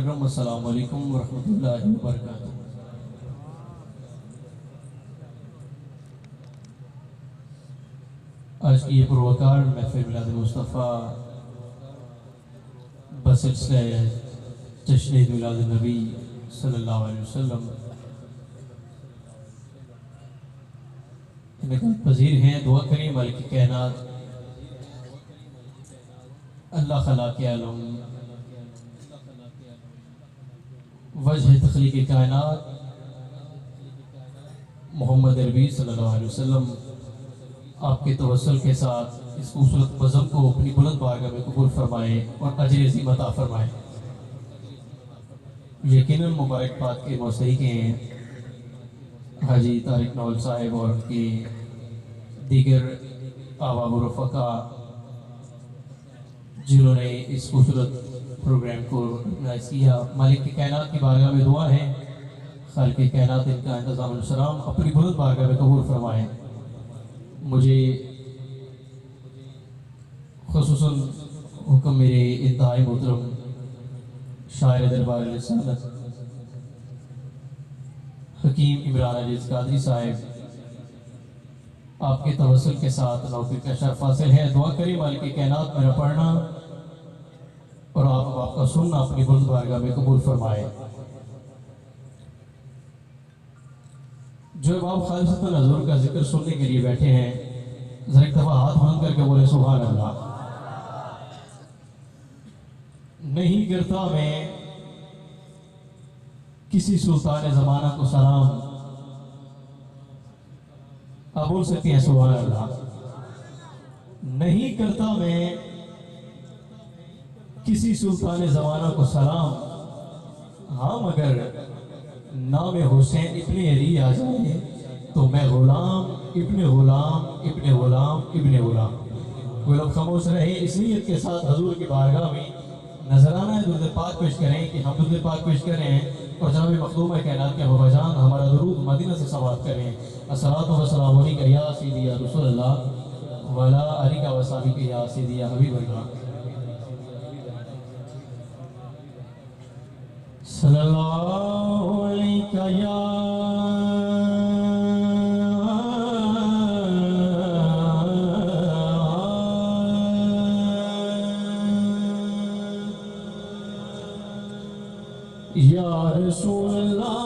मुकर्रम अस्सलाम वालेकुम वरहमतुल्लाहि वबरकातुहू। आज की ये पुरवकार महफिल मिलाद मुस्तफ़ा बसिलसिला जश्न मिलाद नबी सल्लल्लाहु अलैहि वसल्लम इनका पज़ीर हैं। दुआ करें मालिक कायनात अल्लाह खला के आलम वजह तख़लीक़ कायनात मोहम्मद अरबी सल्लल्लाहु अलैहि वसल्लम आपके तवस्सुल के साथ इस खूबसूरत बज़म को अपनी बुलंद बारगाह में कबूल फरमाए और अजर अज़ीम अता फरमाए। यकीनन मुबारकबाद के मौसई के हैं हाजी तारिक नौल साहिब और उनके दीगर आवाब व रफ़क़ा जिन्होंने इस खूबसूरत प्रोग्राम को ऑर्गेनाइज़ किया। मालिक की कायनात की बारगाह में दुआ है खालिक की कायनात इनका इंतज़ाम सलाम अपनी बुलंद बारगाह में कबूल फरमाएँ। मुझे ख़ुसूसन हुक्म मेरे इंतहाई मोहतरम शायर दरबार रिसालत हकीम इमरान अजीज़ कादरी साहिब आपके तवस्सुल के साथ नौकरी का शर्फ हासिल है। दुआ करें मालिक की कायनात मेरा पढ़ना और आपका सुनना अपनी बुलंद बारगाह में कबूल फरमाए। जो बाब खालिसतन हुज़ूर का जिक्र सुनने के लिए बैठे हैं जरा एक दफ़ा हाथ बुलंद करके बोले सुभान अल्लाह। नहीं करता मैं किसी सुल्तान ज़माना को सलाम, आप बोल सकते हैं सुभान अल्लाह। नहीं करता मैं किसी सुल्तान ज़माना को सलाम, हाँ मगर नाम हुसैन इब्ने अली आ जाए तो मैं गुलाम इब्ने गुलाम इब्ने गुलाम इब्ने गुलाम। वो लोग खामोश रहे इस नीयत के साथ हजूर की बारगाह में नजराना दुरूद पाक पेश करें कि हम दुरूद पाक पेश करें और जनाब मखदूम कायनात के बाबाजान हमारा दुरूद मदीना से समाप्त करें। अस्सलातु वस्सलामु अलैका या सय्यदी या रसूलल्लाह व अला आलिका व सहबिका या सय्यदी या हबीबल्लाह। सल्लल्लाहु अलैका या रसूलल्लाह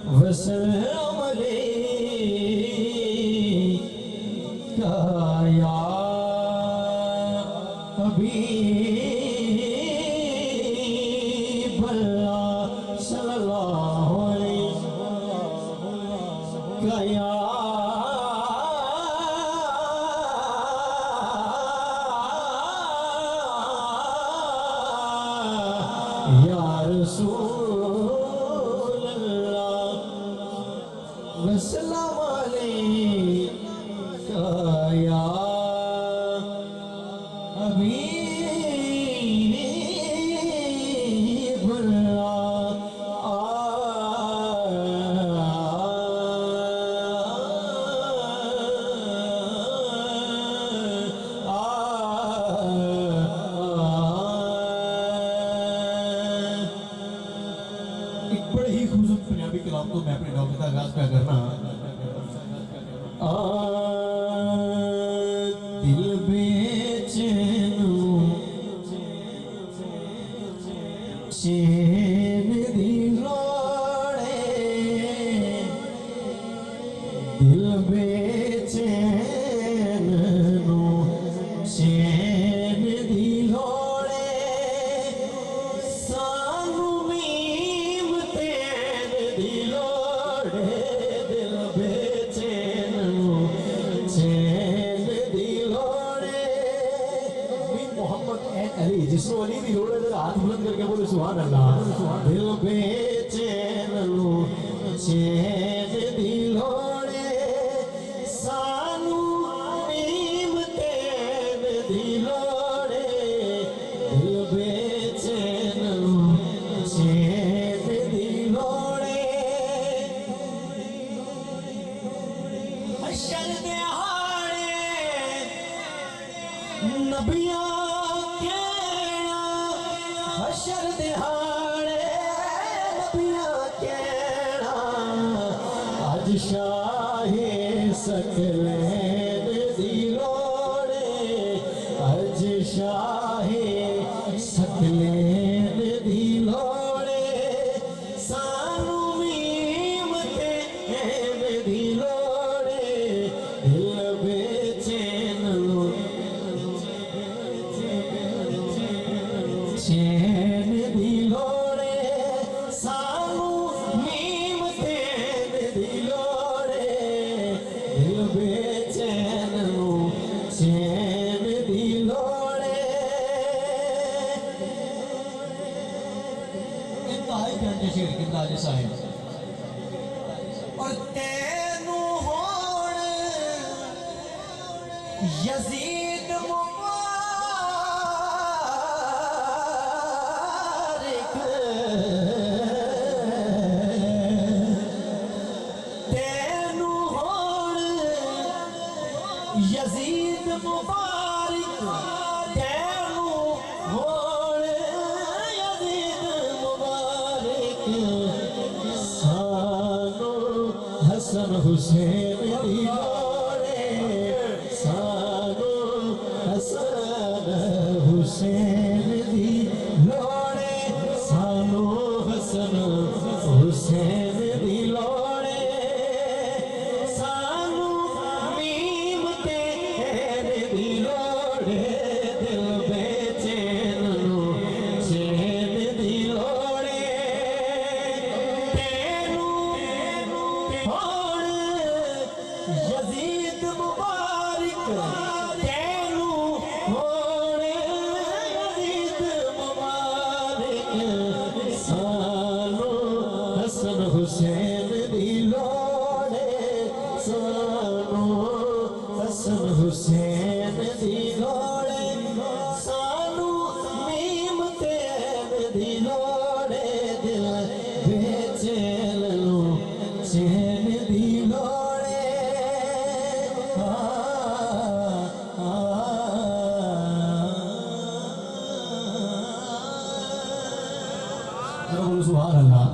वसल्लम अलैका या हबीबल्लाह सल्लल्लाहु अलैका या तो मैं अपने डॉक्टर का आगाज क्या करना दिल बेचैन चैन दी लोड़े दिल बेचैन चैन दी लोड़े सानू मीम तेन दी जिसको अली भी लोड़े जरा हाथ बुलंद करके बोले सुभान अल्लाह। दिल बेचैन चैन दी लोड़े सानू नीम तेन दी लोड़े दिल बेचैन चैन दी लोड़े हशर दे नबियां कहना हशर दिहाड़े नबियां कहना अज शाहे सकलैन दी लोड़े अज शाहे सकलैन दी लोड़े सानू मीम ते ऐन दी लोड़े दिल बेचैन चैन दी लोड़े सानू मीम ते ऐन दी लोड़े दिल बेचैन चैन दी लोड़े इंतहाई प्यारे शेर किंदा जे साहिब और तेनू होण यजीद मुबारक तेनू होण यजीद मुबारक तेनू होण यजीद मुबारक सानू हसन हुसैन दी लोड़े सानू हसन हुसैन दी लोड़े सानू हसन हुसैन दी लोड़े सानू मीम ते ऐन दी लोड़े दिल बेचैन चैन दी लोड़े तेनू होण यजीद मुबारक तेनू होण यजीद मुबारक सानू हसन हुसैन दी लोड़े सानू हसन हुसैन दी लोड़े सानू मीम ते ऐन दी लोड़े दिल बेचैन चैन दी लोड़े सुभान अल्लाह।